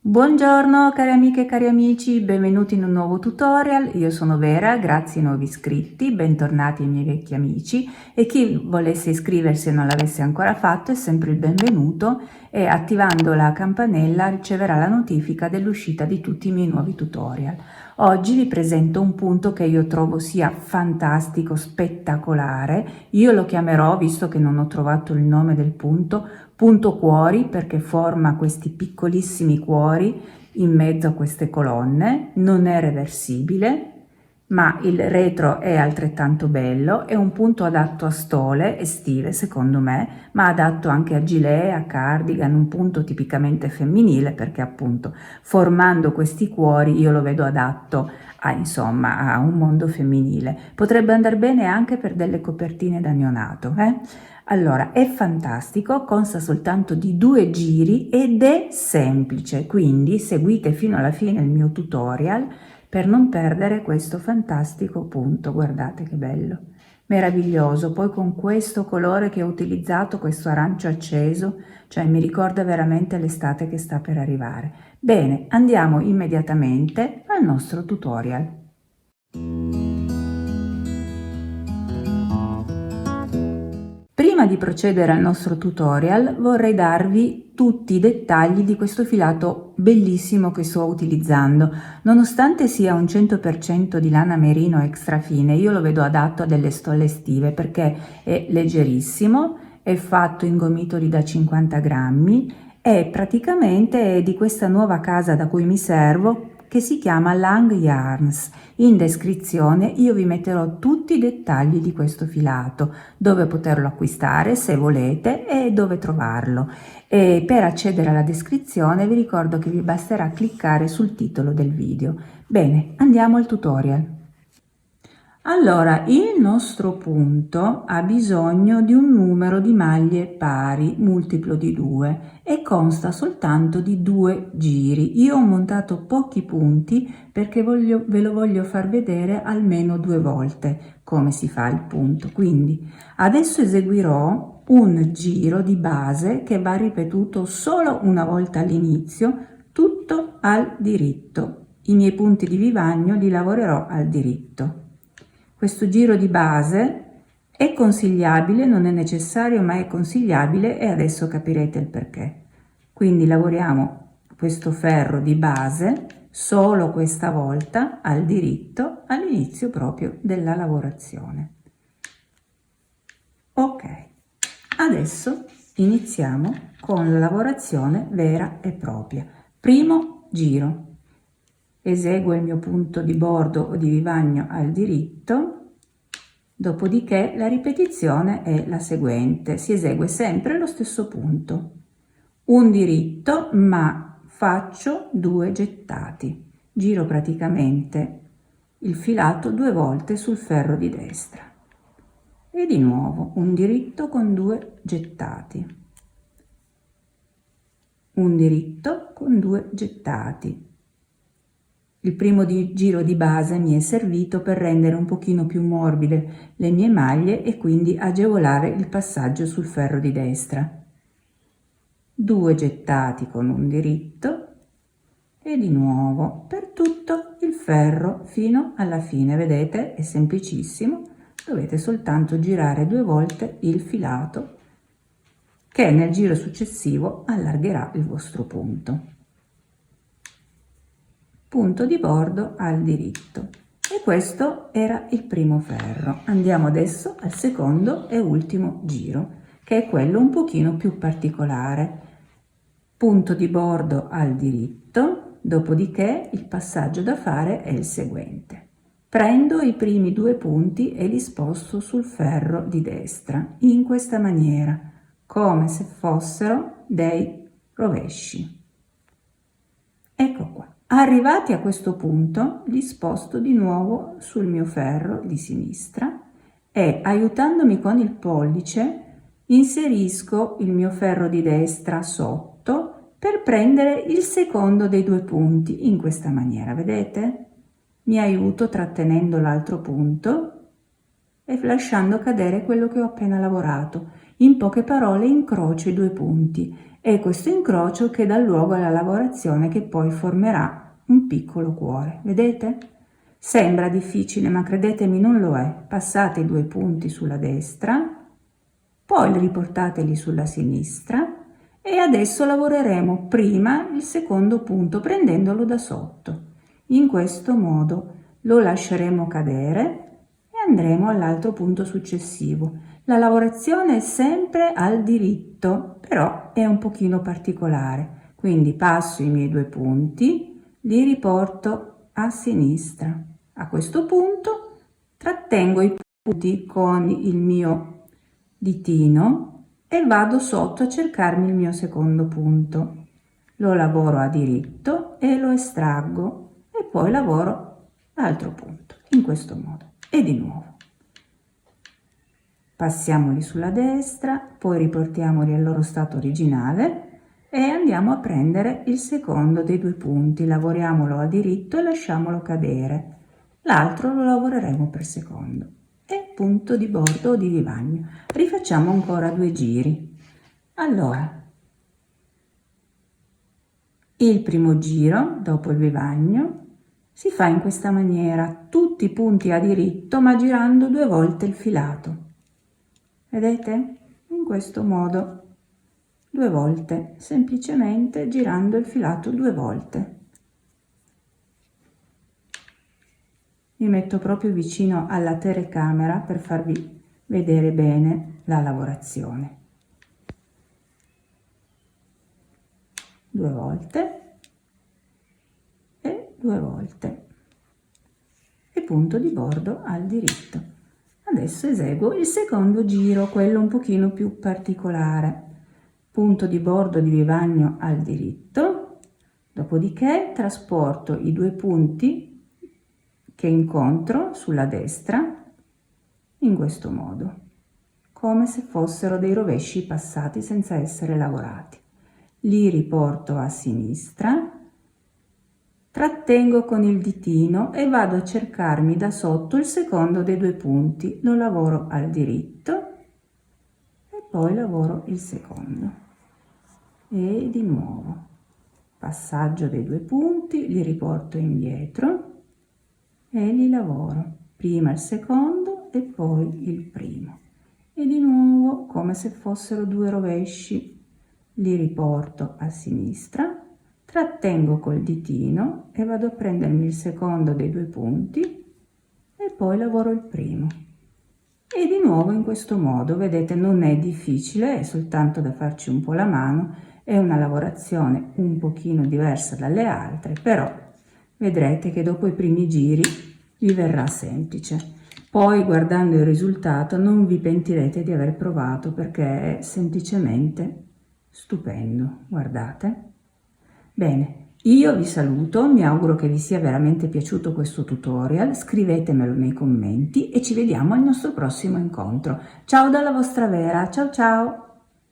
Buongiorno cari amiche e cari amici, benvenuti in un nuovo tutorial. Io sono Vera, grazie ai nuovi iscritti, bentornati ai miei vecchi amici, e chi volesse iscriversi e non l'avesse ancora fatto è sempre il benvenuto, e attivando la campanella riceverà la notifica dell'uscita di tutti i miei nuovi tutorial. Oggi vi presento un punto che io trovo sia fantastico, spettacolare. Io lo chiamerò, visto che non ho trovato il nome del punto cuori, perché forma questi piccolissimi cuori in mezzo a queste colonne. Non è reversibile, ma il retro è altrettanto bello. È un punto adatto a stole estive secondo me, ma adatto anche a gilet, a cardigan, un punto tipicamente femminile, perché appunto formando questi cuori io lo vedo adatto a, insomma, a un mondo femminile. Potrebbe andare bene anche per delle copertine da neonato, Allora, è fantastico, consta soltanto di 2 giri ed è semplice, quindi seguite fino alla fine il mio tutorial per non perdere questo fantastico punto. Guardate che bello, meraviglioso. Poi con questo colore che ho utilizzato, questo arancio acceso, cioè mi ricorda veramente l'estate che sta per arrivare. Bene, andiamo immediatamente al nostro tutorial. Prima di procedere al nostro tutorial vorrei darvi tutti i dettagli di questo filato bellissimo che sto utilizzando. Nonostante sia un 100% di lana merino extra fine, io lo vedo adatto a delle stolle estive perché è leggerissimo, è fatto in gomitoli da 50 grammi e praticamente è di questa nuova casa da cui mi servo, che si chiama Lang Yarns. In descrizione io vi metterò tutti i dettagli di questo filato, dove poterlo acquistare se volete e dove trovarlo. E per accedere alla descrizione vi ricordo che vi basterà cliccare sul titolo del video. Bene, andiamo al tutorial. Allora, il nostro punto ha bisogno di un numero di maglie pari, multiplo di 2, e consta soltanto di 2 giri. Io ho montato pochi punti perché ve lo voglio far vedere almeno 2 volte come si fa il punto. Quindi adesso eseguirò un giro di base che va ripetuto solo una volta all'inizio, tutto al diritto. I miei punti di vivagno li lavorerò al diritto. Questo giro di base è consigliabile, non è necessario, ma è consigliabile, e adesso capirete il perché. Quindi lavoriamo questo ferro di base solo questa volta al diritto all'inizio proprio della lavorazione. Ok, adesso iniziamo con la lavorazione vera e propria. Primo giro. Eseguo il mio punto di bordo o di vivagno al diritto, dopodiché la ripetizione è la seguente: si esegue sempre lo stesso punto, un diritto, ma faccio 2 gettati, giro praticamente il filato 2 volte sul ferro di destra e di nuovo un diritto con 2 gettati, un diritto con 2 gettati. Il primo giro di base mi è servito per rendere un pochino più morbide le mie maglie e quindi agevolare il passaggio sul ferro di destra. 2 gettati con un diritto e di nuovo per tutto il ferro fino alla fine. Vedete, è semplicissimo, dovete soltanto girare 2 volte il filato che nel giro successivo allargherà il vostro punto. Punto di bordo al diritto, e questo era il primo ferro. Andiamo adesso al secondo e ultimo giro, che è quello un pochino più particolare. Punto di bordo al diritto, dopodiché il passaggio da fare è il seguente: prendo i primi 2 punti e li sposto sul ferro di destra in questa maniera, come se fossero dei rovesci. Ecco qua. Arrivati a questo punto li sposto di nuovo sul mio ferro di sinistra e, aiutandomi con il pollice, inserisco il mio ferro di destra sotto per prendere il secondo dei 2 punti in questa maniera. Vedete? Mi aiuto trattenendo l'altro punto e lasciando cadere quello che ho appena lavorato. In poche parole incrocio i 2 punti È questo incrocio che dà luogo alla lavorazione che poi formerà un piccolo cuore. Vedete? Sembra difficile, ma credetemi non lo è. Passate i 2 punti sulla destra, poi riportateli sulla sinistra e adesso lavoreremo prima il secondo punto prendendolo da sotto. In questo modo lo lasceremo cadere e andremo all'altro punto successivo. La lavorazione è sempre al diritto, però è un pochino particolare. Quindi passo i miei 2 punti, li riporto a sinistra. A questo punto trattengo i punti con il mio ditino e vado sotto a cercarmi il mio secondo punto. Lo lavoro a diritto e lo estraggo e poi lavoro l'altro punto in questo modo e di nuovo. Passiamoli sulla destra, poi riportiamoli al loro stato originale e andiamo a prendere il secondo dei 2 punti. Lavoriamolo a diritto e lasciamolo cadere. L'altro lo lavoreremo per secondo. E punto di bordo o di vivagno. Rifacciamo ancora 2 giri. Allora, il primo giro dopo il vivagno si fa in questa maniera, tutti i punti a diritto ma girando 2 volte il filato. Vedete? In questo modo 2 volte, semplicemente girando il filato 2 volte. Mi metto proprio vicino alla telecamera per farvi vedere bene la lavorazione. 2 volte e 2 volte e punto di bordo al diritto. Adesso eseguo il secondo giro, quello un pochino più particolare. Punto di bordo di vivagno al diritto, dopodiché trasporto i 2 punti che incontro sulla destra in questo modo, come se fossero dei rovesci passati senza essere lavorati. Li riporto a sinistra, trattengo con il ditino e vado a cercarmi da sotto il secondo dei 2 punti. Lo lavoro al diritto e poi lavoro il secondo. E di nuovo passaggio dei 2 punti, li riporto indietro e li lavoro prima il secondo e poi il primo e di nuovo come se fossero 2 rovesci li riporto a sinistra, trattengo col ditino e vado a prendermi il secondo dei 2 punti e poi lavoro il primo e di nuovo in questo modo. Vedete, non è difficile, è soltanto da farci un po' la mano, è una lavorazione un pochino diversa dalle altre, però vedrete che dopo i primi giri vi verrà semplice. Poi guardando il risultato non vi pentirete di aver provato perché è semplicemente stupendo, guardate. Bene, io vi saluto, mi auguro che vi sia veramente piaciuto questo tutorial, scrivetemelo nei commenti e ci vediamo al nostro prossimo incontro. Ciao dalla vostra Vera, ciao ciao!